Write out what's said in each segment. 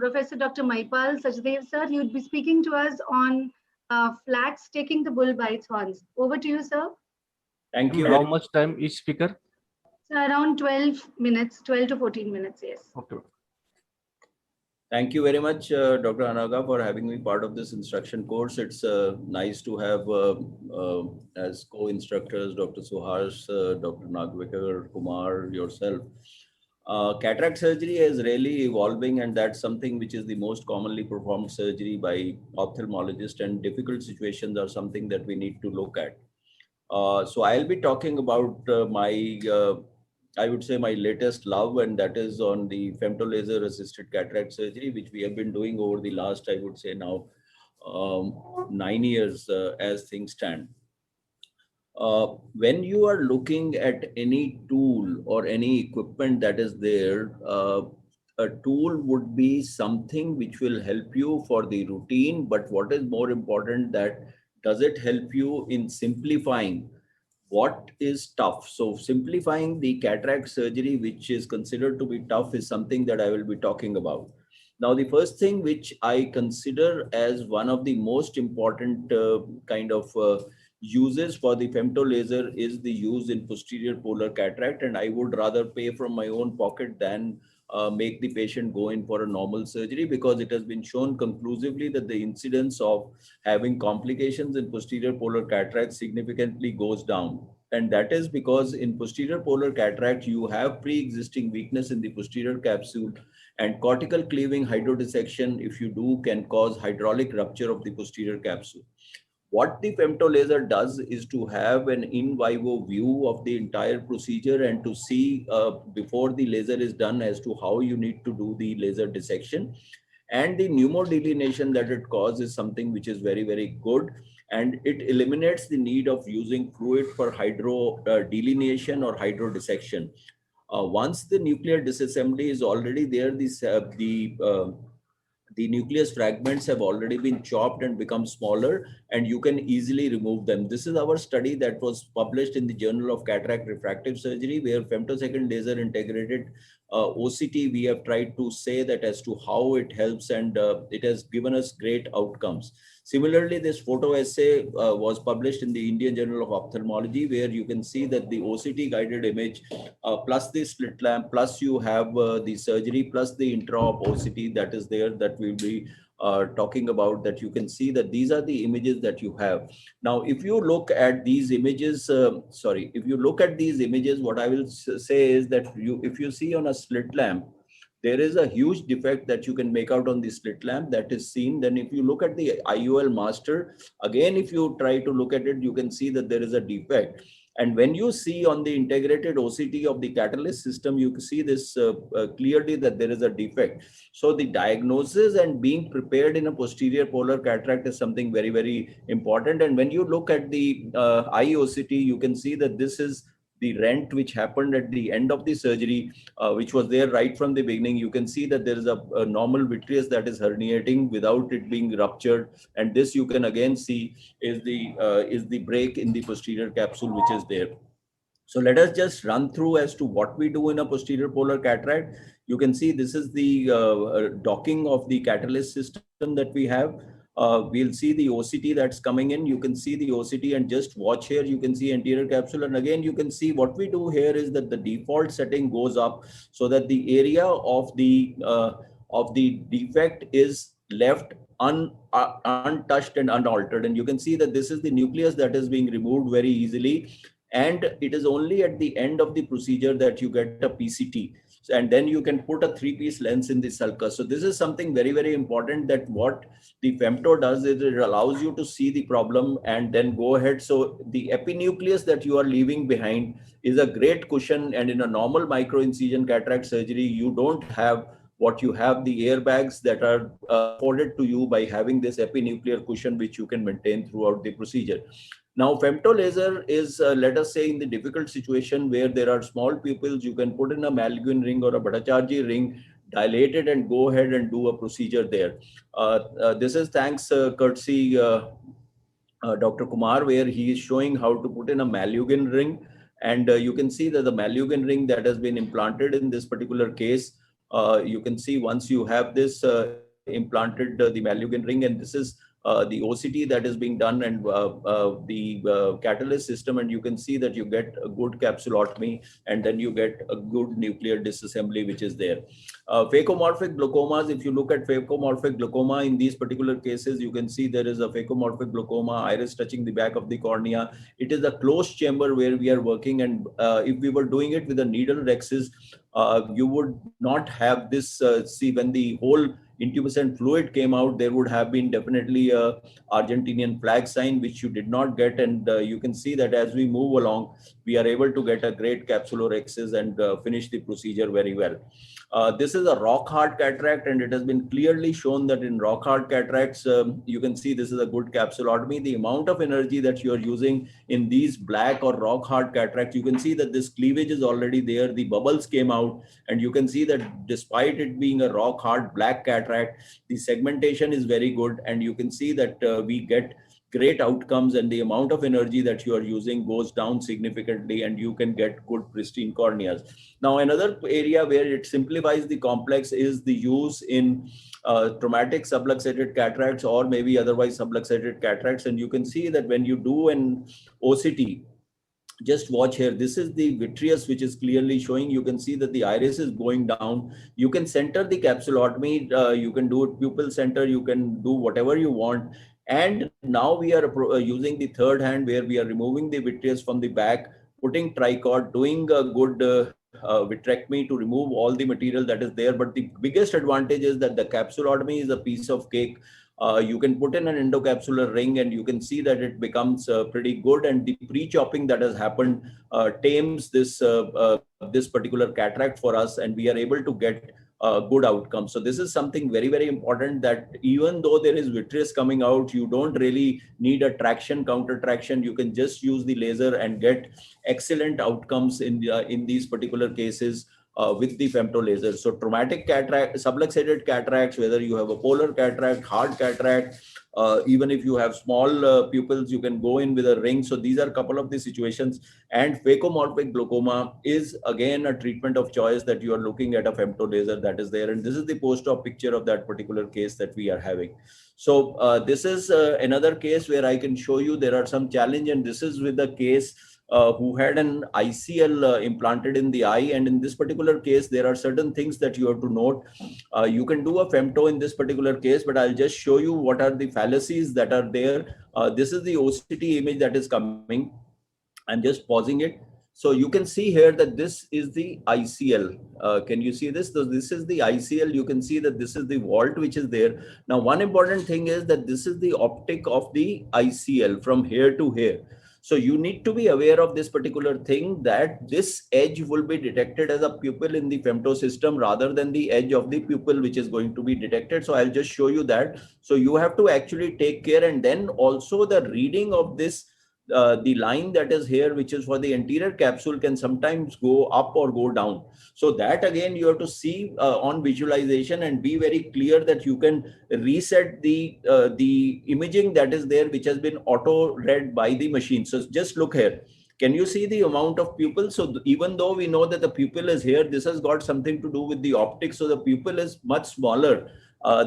Professor Dr. Maipal Sachdev sir. He would be speaking to us on flax taking the bull by its horns. Over to you, sir. Thank you. How much time each speaker? So around 12 minutes, 12 to 14 minutes, yes. Okay. Thank you very much, Dr. Anaga, for having me part of this instruction course. It's nice to have as co-instructors Dr. Suhas, Dr. Nagvikar Kumar, yourself. Cataract surgery is really evolving, and that's something which is the most commonly performed surgery by ophthalmologists, and difficult situations are something that we need to look at. So I'll be talking about I would say my latest love, and that is on the femtolaser assisted cataract surgery, which we have been doing over the last, I would say now, 9 years as things stand. When you are looking at any tool or any equipment that is there, a tool would be something which will help you for the routine, but what is more important, that does it help you in simplifying what is tough? So simplifying the cataract surgery, which is considered to be tough, is something that I will be talking about. Now, the first thing which I consider as one of the most important kind of uses for the femtolaser is the use in posterior polar cataract, and I would rather pay from my own pocket than make the patient go in for a normal surgery, because it has been shown conclusively that the incidence of having complications in posterior polar cataract significantly goes down. And that is because in posterior polar cataract, you have pre-existing weakness in the posterior capsule, and cortical cleaving hydrodissection, if you do, can cause hydraulic rupture of the posterior capsule. What the femtolaser does is to have an in vivo view of the entire procedure and to see before the laser is done as to how you need to do the laser dissection. And the pneumodelineation that it causes is something which is very, very good. And it eliminates the need of using fluid for hydrodelineation or hydrodissection. Once the nuclear disassembly is already there, the nucleus fragments have already been chopped and become smaller, and you can easily remove them. This is our study that was published in the Journal of Cataract Refractive Surgery, where femtosecond laser integrated OCT, we have tried to say that as to how it helps, and it has given us great outcomes. Similarly, this photo essay was published in the Indian Journal of Ophthalmology, where you can see that the OCT guided image plus the slit lamp, plus you have the surgery, plus the intra-op OCT that is there, that we'll be talking about, that you can see that these are the images that you have. Now, if you look at these images, if you look at these images, what I will say is that if you see on a slit lamp, there is a huge defect that you can make out on the slit lamp that is seen. Then if you look at the IOL master, again, if you try to look at it, you can see that there is a defect. And when you see on the integrated OCT of the Catalyst system, you can see this clearly that there is a defect. So the diagnosis and being prepared in a posterior polar cataract is something very, very important. And when you look at the eye OCT, you can see that this is the rent which happened at the end of the surgery, which was there right from the beginning. You can see that there is a normal vitreous that is herniating without it being ruptured, and this you can again see is the break in the posterior capsule which is there. So let us just run through as to what we do in a posterior polar cataract. You can see this is the docking of the Catalyst system that we have. We'll see the OCT that's coming in. You can see the OCT, and just watch here. You can see anterior capsule. And again, you can see what we do here is that the default setting goes up so that the area of the defect is left untouched and unaltered. And you can see that this is the nucleus that is being removed very easily. And it is only at the end of the procedure that you get a PCT. And then you can put a 3-piece lens in the sulcus. So this is something very, very important, that what the femto does is it allows you to see the problem and then go ahead. So the epinucleus that you are leaving behind is a great cushion. And in a normal microincision cataract surgery, you don't have what you have, the airbags that are afforded to you by having this epinuclear cushion, which you can maintain throughout the procedure. Now, femtolaser is, let us say, in the difficult situation where there are small pupils, you can put in a Malguin ring or a Bhattacharjee ring, dilate it, and go ahead and do a procedure there. This is thanks courtesy Dr. Kumar, where he is showing how to put in a Malugin ring. And you can see that the Malugin ring that has been implanted in this particular case You can see once you have this implanted the Malyugin ring, and this is the OCT that is being done, and the catalyst system, and you can see that you get a good capsulotomy, and then you get a good nuclear disassembly which is there. Phacomorphic glaucomas, if you look at phacomorphic glaucoma in these particular cases, you can see there is a phacomorphic glaucoma, iris touching the back of the cornea. It is a closed chamber where we are working, and if we were doing it with a needle rhexis, you would not have this. See, when the whole intumescent fluid came out, there would have been definitely a Argentinian flag sign, which you did not get. And you can see that as we move along, we are able to get a great capsulorhexis and finish the procedure very well. This is a rock hard cataract, and it has been clearly shown that in rock hard cataracts, you can see this is a good capsulotomy. The amount of energy that you are using in these black or rock hard cataracts, you can see that this cleavage is already there. The bubbles came out, and you can see that despite it being a rock hard black cataract, the segmentation is very good, and you can see that we get great outcomes, and the amount of energy that you are using goes down significantly, and you can get good pristine corneas. Now, another area where it simplifies the complex is the use in traumatic subluxated cataracts, or maybe otherwise subluxated cataracts. And you can see that when you do an OCT, just watch here, this is the vitreous which is clearly showing. You can see that the iris is going down. You can center the capsulotomy, you can do it pupil center, you can do whatever you want. And now we are using the third hand, where we are removing the vitreous from the back, putting tricot, doing a good vitrectomy to remove all the material that is there. But the biggest advantage is that the capsulotomy is a piece of cake. You can put in an endocapsular ring, and you can see that it becomes pretty good, and the pre-chopping that has happened tames this this particular cataract for us, and we are able to get good outcomes. So this is something very, very important, that even though there is vitreous coming out, you don't really need a traction, counter traction. You can just use the laser and get excellent outcomes in these particular cases with the femto laser. So traumatic cataract, subluxated cataracts, whether you have a polar cataract, hard cataract, even if you have small pupils, you can go in with a ring. So these are a couple of the situations. And phacomorphic glaucoma is again a treatment of choice, that you are looking at a femto laser that is there. And this is the post-op picture of that particular case that we are having. So this is another case where I can show you there are some challenge, and this is with the case who had an ICL implanted in the eye. And in this particular case, there are certain things that you have to note. You can do a femto in this particular case, but I'll just show you what are the fallacies that are there. This is the OCT image that is coming. I'm just pausing it. So you can see here that this is the ICL. Can you see this? So this is the ICL. You can see that this is the vault which is there. Now, one important thing is that this is the optic of the ICL from here to here. So you need to be aware of this particular thing, that this edge will be detected as a pupil in the femto system rather than the edge of the pupil which is going to be detected. So I'll just show you that. So you have to actually take care. And then also the reading of this, the line that is here, which is for the anterior capsule, can sometimes go up or go down. So that again, you have to see on visualization and be very clear that you can reset the imaging that is there, which has been auto read by the machine. So just look here. Can you see the amount of pupil? So even though we know that the pupil is here, this has got something to do with the optics. So the pupil is much smaller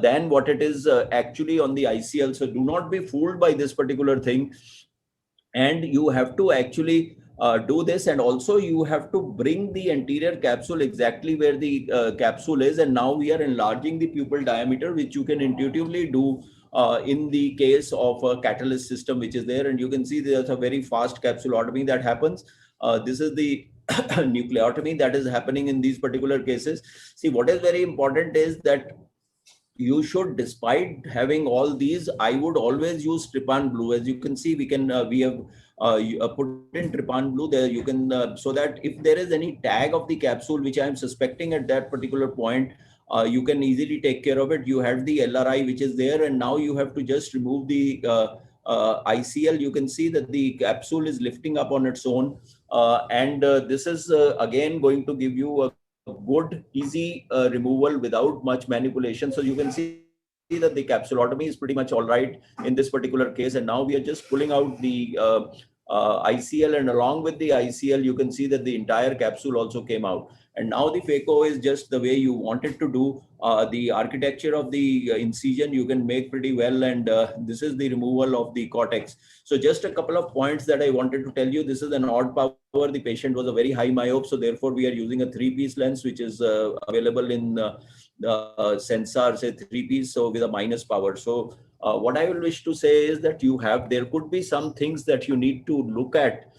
than what it is actually on the ICL. So do not be fooled by this particular thing. And you have to actually do this. And also you have to bring the anterior capsule exactly where the capsule is. And now we are enlarging the pupil diameter, which you can intuitively do in the case of a catalyst system, which is there. And you can see there's a very fast capsulotomy that happens. This is the nucleotomy that is happening in these particular cases. See, what is very important is that you should, despite having all these, I would always use trypan blue. As you can see, we have put in trypan blue there. You can, so that if there is any tag of the capsule, which I am suspecting at that particular point, you can easily take care of it. You have the LRI, which is there, and now you have to just remove the ICL. You can see that the capsule is lifting up on its own. And this is again going to give you a good, easy removal without much manipulation. So you can see that the capsulotomy is pretty much all right in this particular case. And now we are just pulling out the ICL, and along with the ICL, you can see that the entire capsule also came out. And now the phaco is just the way you want it to do. The architecture of the incision you can make pretty well, and this is the removal of the cortex. So just a couple of points that I wanted to tell you. This is an odd power. The patient was a very high myope, so therefore we are using a 3-piece lens, which is available in the Sensar, say 3-piece, so with a minus power. So what I will wish to say is that there could be some things that you need to look at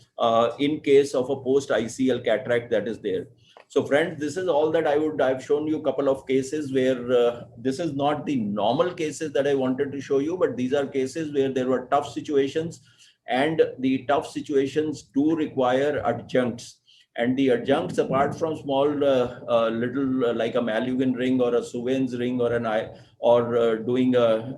in case of a post-ICL cataract that is there. So friends, this is all that I've shown you a couple of cases where this is not the normal cases that I wanted to show you, but these are cases where there were tough situations, and the tough situations do require adjuncts. And the adjuncts, apart from small little like a Malugan ring or a Suven's ring or an eye, or doing a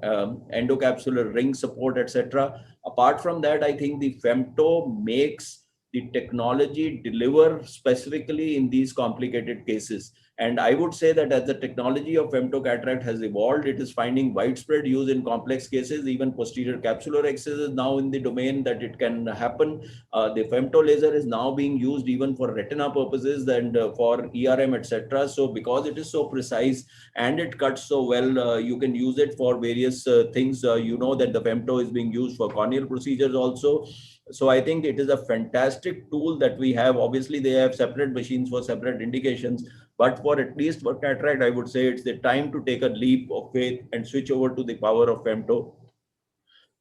endocapsular ring support, etc. Apart from that, I think the femto makes the technology deliver specifically in these complicated cases. And I would say that as the technology of femtocataract has evolved, it is finding widespread use in complex cases. Even posterior capsular access is now in the domain that it can happen. The femto laser is now being used even for retina purposes and for ERM, etc. So because it is so precise and it cuts so well, you can use it for various things. You know that the femto is being used for corneal procedures also. So I think it is a fantastic tool that we have. Obviously, they have separate machines for separate indications, but for at least for cataract, I would say it's the time to take a leap of faith and switch over to the power of femto.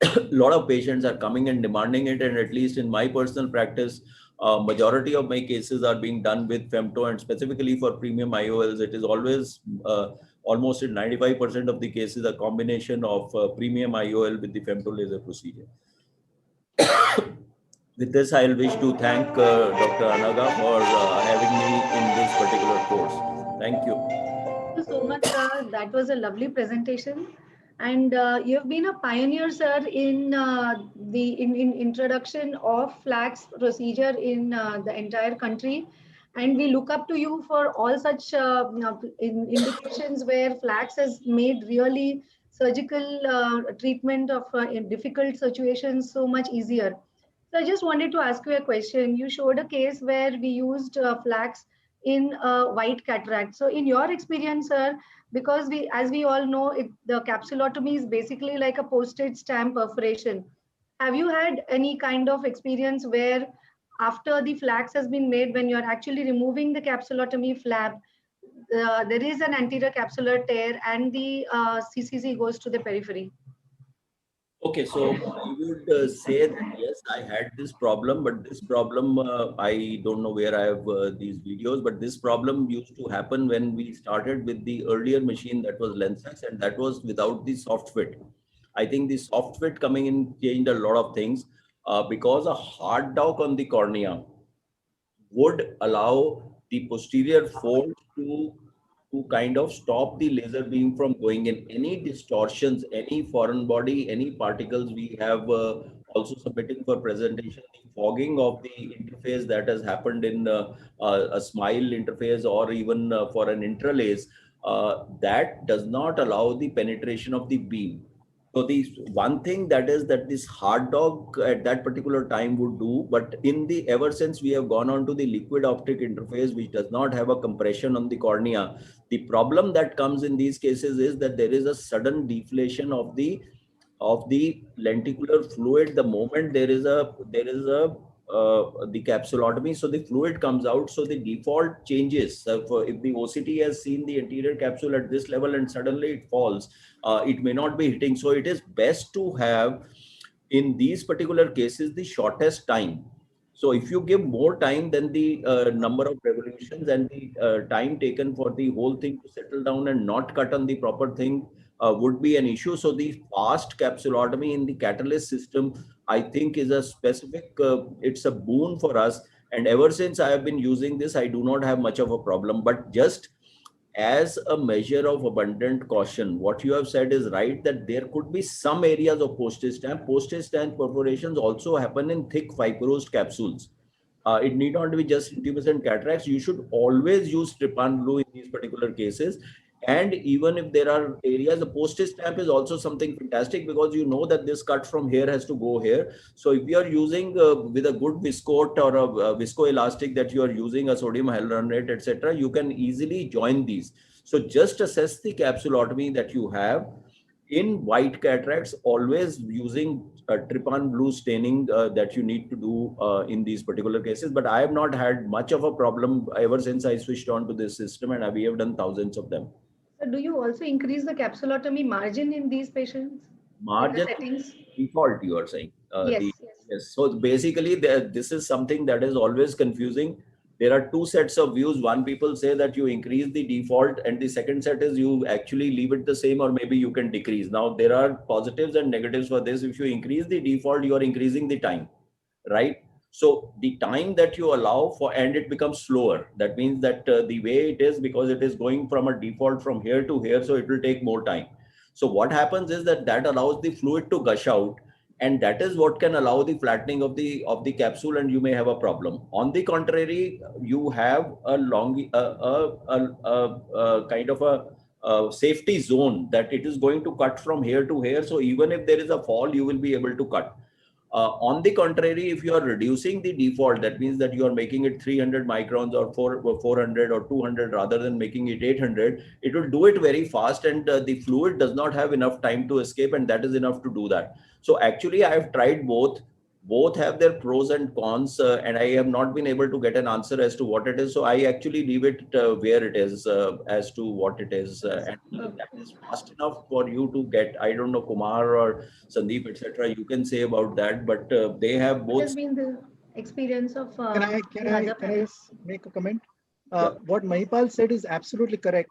A lot of patients are coming and demanding it, and at least in my personal practice, majority of my cases are being done with femto, and specifically for premium IOLs, it is always almost in 95% of the cases a combination of premium IOL with the femto laser procedure. With this, I'll wish to thank Dr. Anaga for having me in this particular course. Thank you. Thank you so much, sir. That was a lovely presentation. And you have been a pioneer, sir, in in introduction of FLACS procedure in the entire country. And we look up to you for all such indications where FLACS has made really surgical treatment of in difficult situations so much easier. So I just wanted to ask you a question. You showed a case where we used FLACS in white cataract. So in your experience, sir, because as we all know, the capsulotomy is basically like a postage stamp perforation. Have you had any kind of experience where after the FLACS has been made, when you're actually removing the capsulotomy flap, there is an anterior capsular tear and the CCC goes to the periphery? Okay, so I would say that yes, I had this problem, but this problem, I don't know where I have these videos, but this problem used to happen when we started with the earlier machine that was Lensax, and that was without the soft fit. I think the soft fit coming in changed a lot of things because a hard dock on the cornea would allow the posterior fold to kind of stop the laser beam from going in. Any distortions, any foreign body, any particles, we have also submitting for presentation the fogging of the interface that has happened in a SMILE interface or even for an intralace, that does not allow the penetration of the beam. So the one thing that is that this hard dog at that particular time would do, but in the ever since we have gone on to the liquid optic interface, which does not have a compression on the cornea, the problem that comes in these cases is that there is a sudden deflation of the lenticular fluid the moment there is a the capsulotomy, so the fluid comes out, so the default changes. So if the OCT has seen the anterior capsule at this level and suddenly it falls, it may not be hitting. So it is best to have in these particular cases the shortest time. So if you give more time, then the number of revolutions and the time taken for the whole thing to settle down and not cut on the proper thing would be an issue. So the fast capsulotomy in the Catalyst system, I think, is a specific, it's a boon for us. And ever since I have been using this, I do not have much of a problem. But just as a measure of abundant caution, what you have said is right, that there could be some areas of postage stamp. Postage stamp perforations also happen in thick fibrosed capsules. It need not be just intumescent cataracts. You should always use trypan blue in these particular cases. And even if there are areas, the postage stamp is also something fantastic because you know that this cut from here has to go here. So if you are using with a good viscoat or a viscoelastic that you are using a sodium hyaluronate, etc., you can easily join these. So just assess the capsulotomy that you have. In white cataracts, always using trypan blue staining that you need to do in these particular cases. But I have not had much of a problem ever since I switched on to this system, and we have done thousands of them. So do you also increase the capsulotomy margin in these patients? In the Margin settings? default, you are saying. Yes, yes. Yes. So basically, this is something that is always confusing. There are two sets of views. One, people say that you increase the default, and the second set is you actually leave it the same, or maybe you can decrease. Now, there are positives and negatives for this. If you increase the default, you are increasing the time, right? So the time that you allow for, and it becomes slower. That means that the way it is, because it is going from a default from here to here, so it will take more time. So what happens is that allows the fluid to gush out, and that is what can allow the flattening of the capsule, and you may have a problem. On the contrary, you have a kind of a safety zone that it is going to cut from here to here. So even if there is a fall, you will be able to cut. On the contrary, if you are reducing the default, that means that you are making it 300 microns or 400 or 200 rather than making it 800, it will do it very fast, and the fluid does not have enough time to escape, and that is enough to do that. So actually, I have tried both. Both have their pros and cons, and I have not been able to get an answer as to what it is. So I actually leave it where it is as to what it is. And that is fast enough for you to get. I don't know, Kumar or Sandeep, etc. You can say about that, but they have both. What has been the experience of Can I panelists? make a comment? Yeah. What Mahipal said is absolutely correct.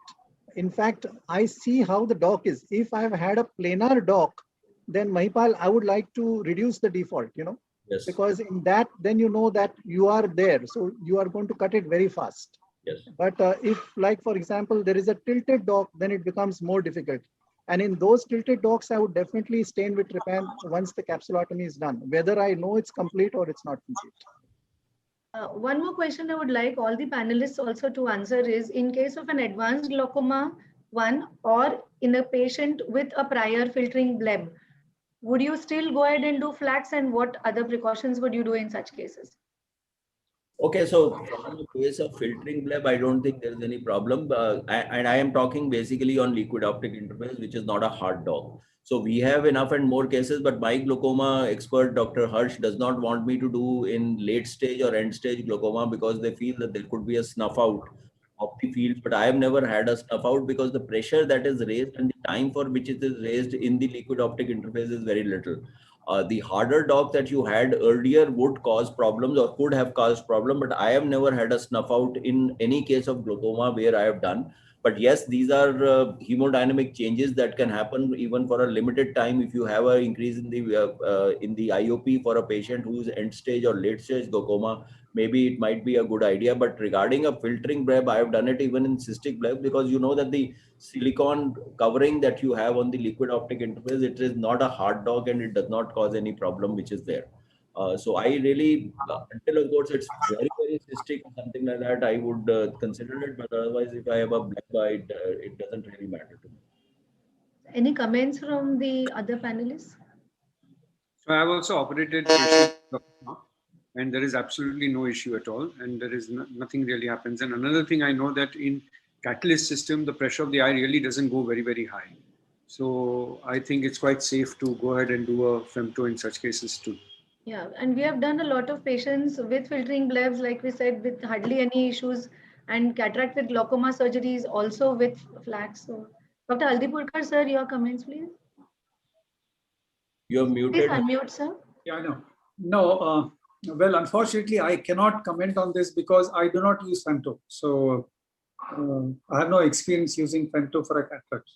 In fact, I see how the dock is. If I've had a planar dock, then Mahipal, I would like to reduce the default, Yes. because in that, then you know that you are there. So you are going to cut it very fast. Yes. But if, like, for example, there is a tilted dock, then it becomes more difficult. And in those tilted docks, I would definitely stain with trypan once the capsulotomy is done, whether I know it's complete or it's not complete. One more question I would like all the panelists also to answer is, in case of an advanced glaucoma, or in a patient with a prior filtering bleb, would you still go ahead and do flax, and what other precautions would you do in such cases? Okay, so from the case of filtering bleb, I don't think there is any problem. And I am talking basically on liquid optic interface, which is not a hard dog. So we have enough and more cases, but my glaucoma expert, Dr. Harsh, does not want me to do in late stage or end stage glaucoma because they feel that there could be a snuff out of the field. But I have never had a snuff out because the pressure that is raised and the time for which it is raised in the liquid optic interface is very little. The harder dog that you had earlier would cause problems or could have caused problem, but I have never had a snuff out in any case of glaucoma where I have done. But yes, these are hemodynamic changes that can happen even for a limited time. If you have an increase in the IOP for a patient who is end stage or late stage glaucoma, maybe it might be a good idea. But regarding a filtering bleb, I have done it even in cystic bleb, because you know that the silicone covering that you have on the liquid optic interface, it is not a hard dog and it does not cause any problem which is there. So I really, until of course it's very, very cystic or something like that, I would consider it. But otherwise, if I have a black eye, it doesn't really matter to me. Any comments from the other panelists? So I've also operated patients, and there is absolutely no issue at all, and there is nothing really happens. And another thing I know that in Catalyst system, the pressure of the eye really doesn't go very, very high. So I think it's quite safe to go ahead and do a femto in such cases too. Yeah, and we have done a lot of patients with filtering blebs, like we said, with hardly any issues, and cataract with glaucoma surgeries also with flax. So, Dr. Haldipurkar, sir, your comments, please. You are muted. Please unmute, sir. Yeah, no. Well, unfortunately, I cannot comment on this because I do not use femto. So I have no experience using femto for a cataract.